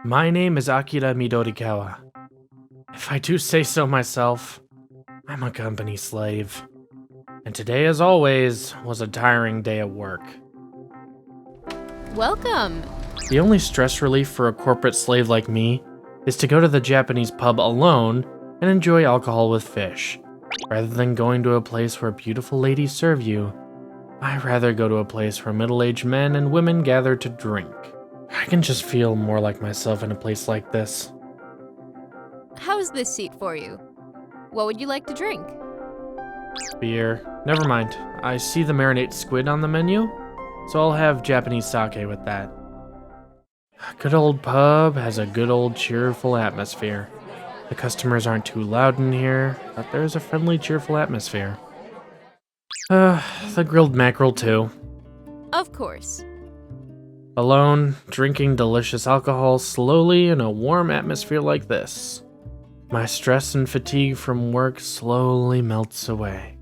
My name is Akira Midorikawa. If I do say so myself, I'm a company slave. And today, as always, was a tiring day at work. Welcome! The only stress relief for a corporate slave like me is to go to the Japanese pub alone and enjoy alcohol with fish. Rather than going to a place where beautiful ladies serve you, I'd rather go to a place where middle-aged men and women gather to drink. I can just feel more like myself in a place like this. How's this seat for you? What would you like to drink? Beer. Never mind. I see the marinate squid on the menu, so I'll have Japanese sake with that. A good old pub has a good old cheerful atmosphere. The customers aren't too loud in here, but there's a friendly, cheerful atmosphere. The grilled mackerel too. Of course. Alone, drinking delicious alcohol slowly in a warm atmosphere like this. My stress and fatigue from work slowly melts away.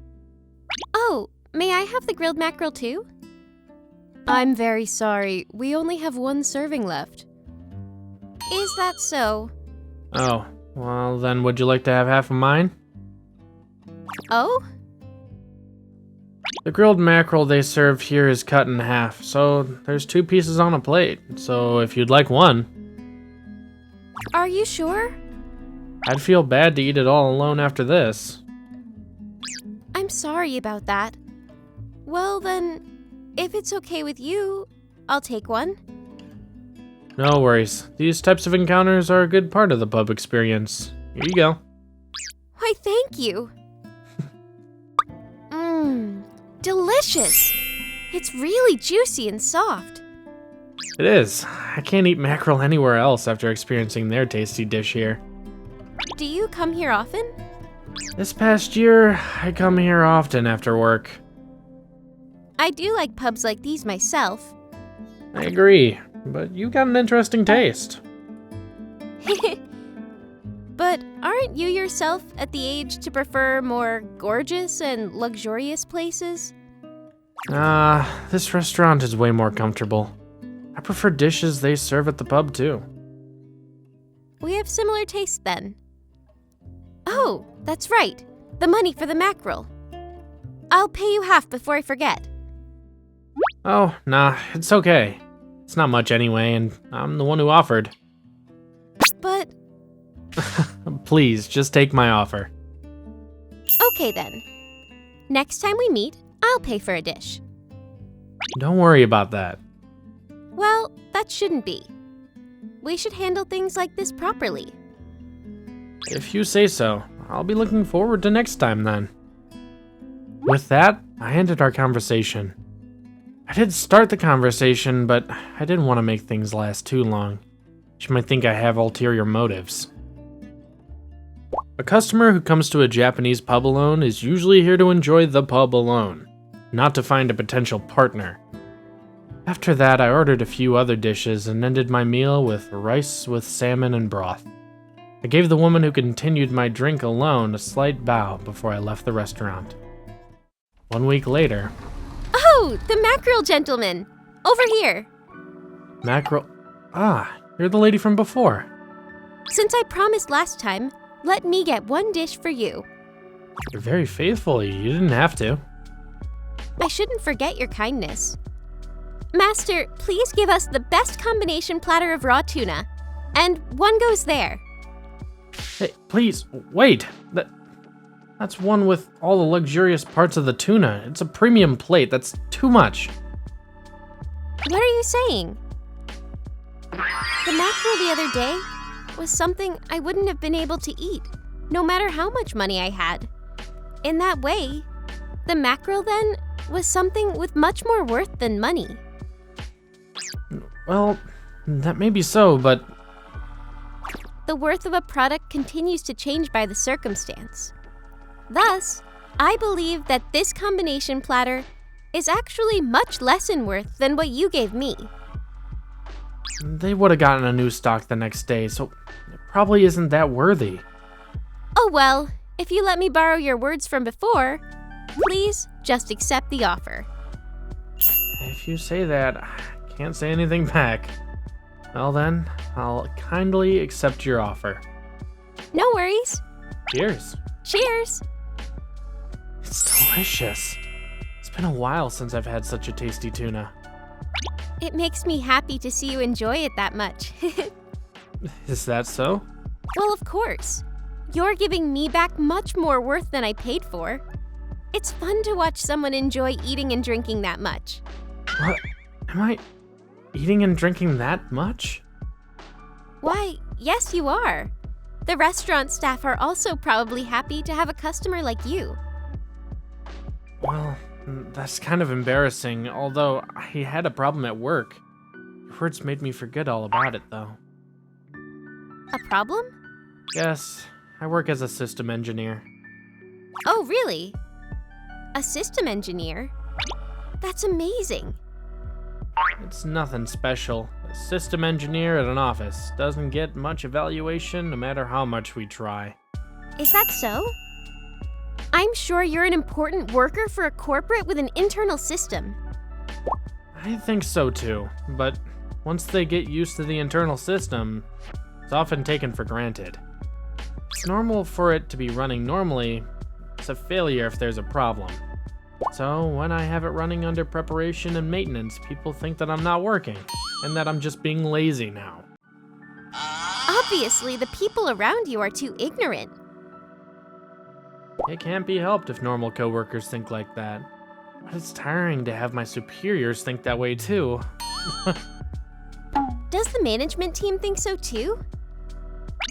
Oh, may I have the grilled mackerel too? I'm very sorry, we only have one serving left. Is that so? Oh, well then would you like to have half of mine? Oh? The grilled mackerel they serve here is cut in half, so there's 2 pieces on a plate. So if you'd like one, Are you sure? I'd feel bad to eat it all alone after this. I'm sorry about that. Well then, if it's okay with you, I'll take one. No worries. These types of encounters are a good part of the pub experience. Here you go. Why, thank you. Mmm, delicious. It's really juicy and soft. It is. I can't eat mackerel anywhere else after experiencing their tasty dish here. Do you come here often? This past year, I come here often after work. I do like pubs like these myself. I agree, but you got an interesting taste. But aren't you yourself at the age to prefer more gorgeous and luxurious places? This restaurant is way more comfortable. I prefer dishes they serve at the pub too. We have similar tastes then. Oh, that's right. The money for the mackerel. I'll pay you half before I forget. Oh, nah, it's okay. It's not much anyway, and I'm the one who offered. But, Please, just take my offer. okay then. Next time we meet, I'll pay for a dish. Don't worry about that. Well, that shouldn't be. We should handle things like this properly. If you say so, I'll be looking forward to next time then. With that, I ended our conversation. I did start the conversation, but I didn't want to make things last too long. She might think I have ulterior motives. A customer who comes to a Japanese pub alone is usually here to enjoy the pub alone, not to find a potential partner. After that, I ordered a few other dishes and ended my meal with rice with salmon and broth. I gave the woman who continued my drink alone a slight bow before I left the restaurant. 1 week later... Oh, the mackerel gentleman! Over here! Mackerel... you're the lady from before. Since I promised last time, let me get one dish for you. You're very faithful, you didn't have to. I shouldn't forget your kindness. Master, please give us the best combination platter of raw tuna. And one goes there. Hey, please, wait! That's one with all the luxurious parts of the tuna. It's a premium plate, that's too much. What are you saying? The mackerel the other day was something I wouldn't have been able to eat, no matter how much money I had. In that way, the mackerel then was something with much more worth than money. Well, that may be so, but... The worth of a product continues to change by the circumstance. Thus, I believe that this combination platter is actually much less in worth than what you gave me. They would have gotten a new stock the next day, so it probably isn't that worthy. Oh well, if you let me borrow your words from before, please just accept the offer. If you say that, I can't say anything back. Well then, I'll kindly accept your offer. No worries. Cheers. Cheers! It's delicious. It's been a while since I've had such a tasty tuna. It makes me happy to see you enjoy it that much. Is that so? Well, of course. You're giving me back much more worth than I paid for. It's fun to watch someone enjoy eating and drinking that much. What? Am I eating and drinking that much? Why, yes, you are. The restaurant staff are also probably happy to have a customer like you. Well, that's kind of embarrassing, although I had a problem at work. Your words made me forget all about it, though. A problem? Yes, I work as a system engineer. Oh, really? A system engineer? That's amazing. It's nothing special. A system engineer at an office doesn't get much evaluation no matter how much we try. Is that so? I'm sure you're an important worker for a corporate with an internal system. I think so too, but once they get used to the internal system, it's often taken for granted. It's normal for it to be running normally. It's a failure if there's a problem. So when I have it running under preparation and maintenance, people think that I'm not working, and that I'm just being lazy now. Obviously, the people around you are too ignorant. It can't be helped if normal coworkers think like that. But it's tiring to have my superiors think that way too. Does the management team think so too?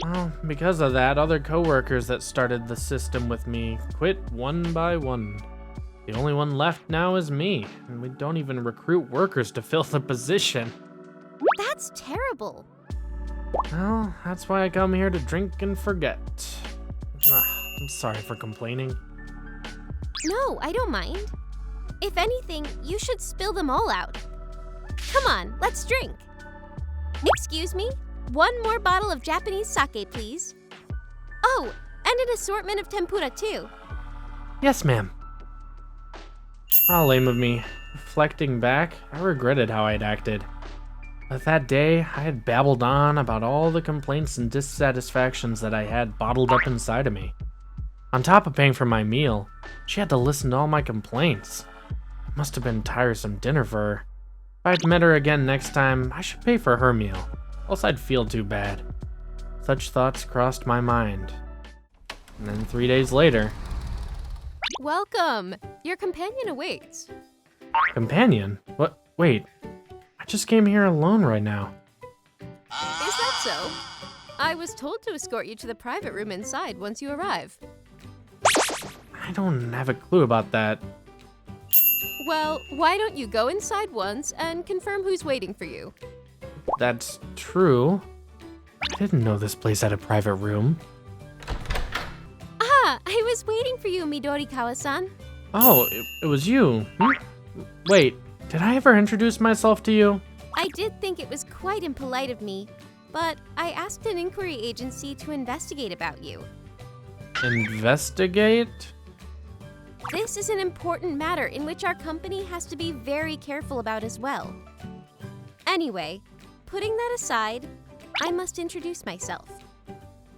Well, because of that, other coworkers that started the system with me quit one by one. The only one left now is me, and we don't even recruit workers to fill the position. That's terrible. Well, that's why I come here to drink and forget. I'm sorry for complaining. No, I don't mind. If anything, you should spill them all out. Come on, let's drink. Excuse me? One more bottle of Japanese sake, please. Oh, and an assortment of tempura too. Yes, ma'am. How lame of me. Reflecting back, I regretted how I'd acted. But that day, I had babbled on about all the complaints and dissatisfactions that I had bottled up inside of me. On top of paying for my meal, she had to listen to all my complaints. It must have been a tiresome dinner for her. If I'd met her again next time, I should pay for her meal, else I'd feel too bad. Such thoughts crossed my mind. And then 3 days later... Welcome! Your companion awaits. Companion? What? Wait. I just came here alone right now. Is that so? I was told to escort you to the private room inside once you arrive. I don't have a clue about that. Well, why don't you go inside once and confirm who's waiting for you? That's true. I didn't know this place had a private room. Ah, I was waiting for you, Midorikawa-san. Oh, it was you. Wait, did I ever introduce myself to you? I did think it was quite impolite of me, but I asked an inquiry agency to investigate about you. Investigate? This is an important matter in which our company has to be very careful about as well. Anyway, putting that aside, I must introduce myself.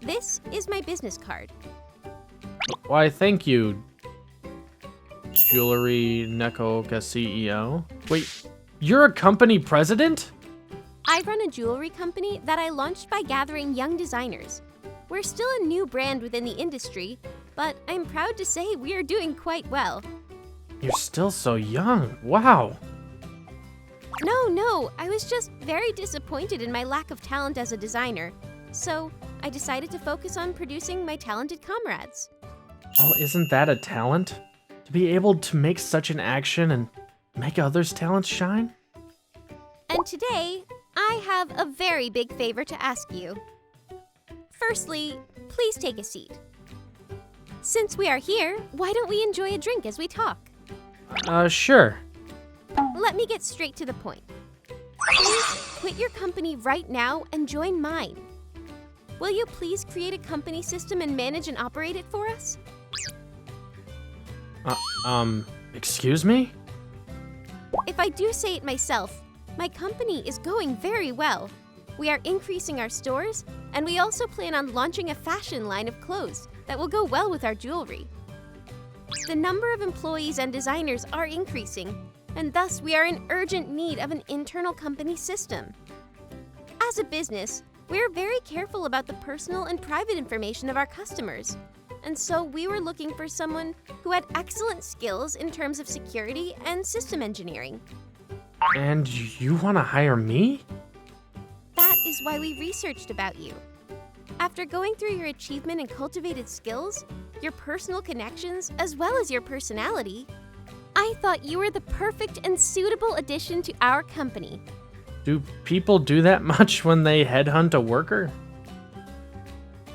This is my business card. Why, thank you, Jewelry Neko CEO. Wait, you're a company president? I run a jewelry company that I launched by gathering young designers. We're still a new brand within the industry, but I'm proud to say we are doing quite well. You're still so young. Wow. No, I was just very disappointed in my lack of talent as a designer. So I decided to focus on producing my talented comrades. Well, isn't that a talent? To be able to make such an action and make others' talents shine? And today, I have a very big favor to ask you. Firstly, please take a seat. Since we are here, why don't we enjoy a drink as we talk? Sure. Let me get straight to the point. Please quit your company right now and join mine. Will you please create a company system and manage and operate it for us? Excuse me? If I do say it myself, my company is going very well. We are increasing our stores, and we also plan on launching a fashion line of clothes that will go well with our jewelry. The number of employees and designers are increasing, and thus we are in urgent need of an internal company system. As a business, we are very careful about the personal and private information of our customers, and so we were looking for someone who had excellent skills in terms of security and system engineering. And you want to hire me? That is why we researched about you. After going through your achievement and cultivated skills, your personal connections, as well as your personality, I thought you were the perfect and suitable addition to our company. Do people do that much when they headhunt a worker?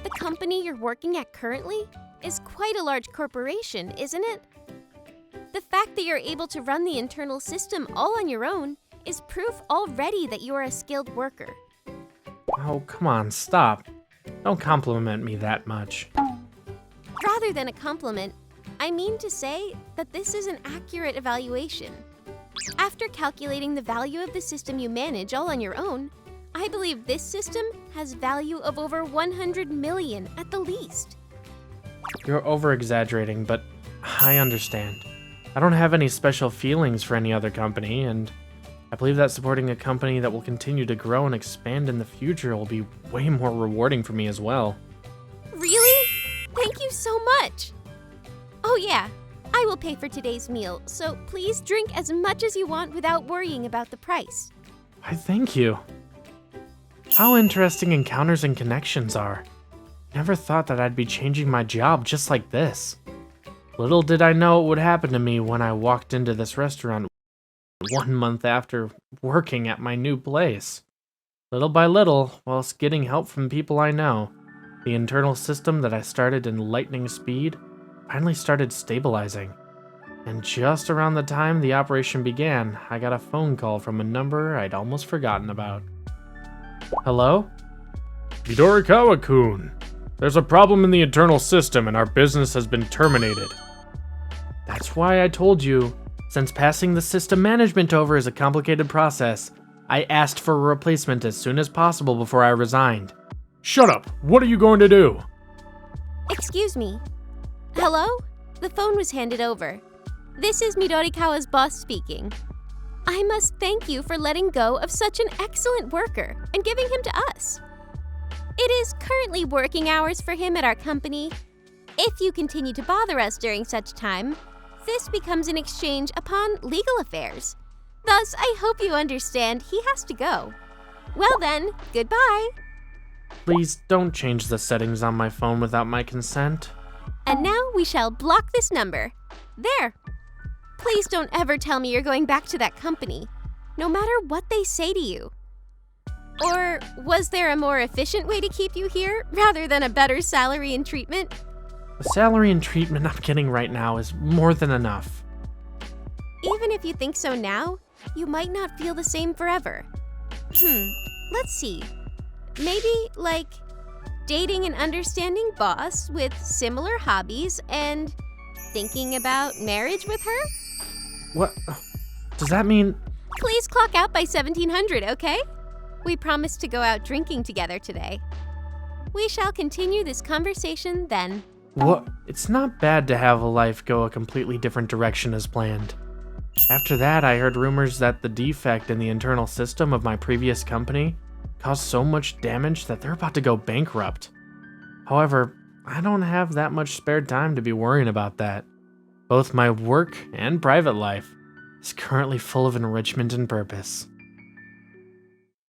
The company you're working at currently is quite a large corporation, isn't it? The fact that you're able to run the internal system all on your own is proof already that you are a skilled worker. Oh, come on, stop. Don't compliment me that much. Rather than a compliment, I mean to say that this is an accurate evaluation. After calculating the value of the system you manage all on your own, I believe this system has value of over 100 million at the least. You're over-exaggerating, but I understand. I don't have any special feelings for any other company, and I believe that supporting a company that will continue to grow and expand in the future will be way more rewarding for me as well. Really? Thank you so much! Oh yeah, I will pay for today's meal, so please drink as much as you want without worrying about the price. Why, thank you. How interesting encounters and connections are. Never thought that I'd be changing my job just like this. Little did I know it would happen to me when I walked into this restaurant 1 month after working at my new place. Little by little, whilst getting help from people I know, the internal system that I started in lightning speed finally started stabilizing. And just around the time the operation began, I got a phone call from a number I'd almost forgotten about. Hello? Midorikawa-kun, there's a problem in the internal system and our business has been terminated. That's why I told you, since passing the system management over is a complicated process, I asked for a replacement as soon as possible before I resigned. Shut up! What are you going to do? Excuse me. Hello? The phone was handed over. This is Midorikawa's boss speaking. I must thank you for letting go of such an excellent worker and giving him to us. It is currently working hours for him at our company. If you continue to bother us during such time, this becomes an exchange upon legal affairs. Thus, I hope you understand he has to go. Well then, goodbye. Please don't change the settings on my phone without my consent. And now we shall block this number. There. Please don't ever tell me you're going back to that company, no matter what they say to you. Or was there a more efficient way to keep you here, rather than a better salary and treatment? The salary and treatment I'm getting right now is more than enough. Even if you think so now, you might not feel the same forever. Let's see. Maybe, like, dating an understanding boss with similar hobbies and thinking about marriage with her? What? Does that mean... Please clock out by 1700, okay? We promised to go out drinking together today. We shall continue this conversation then. What? It's not bad to have a life go a completely different direction as planned. After that, I heard rumors that the defect in the internal system of my previous company caused so much damage that they're about to go bankrupt. However, I don't have that much spare time to be worrying about that. Both my work and private life is currently full of enrichment and purpose.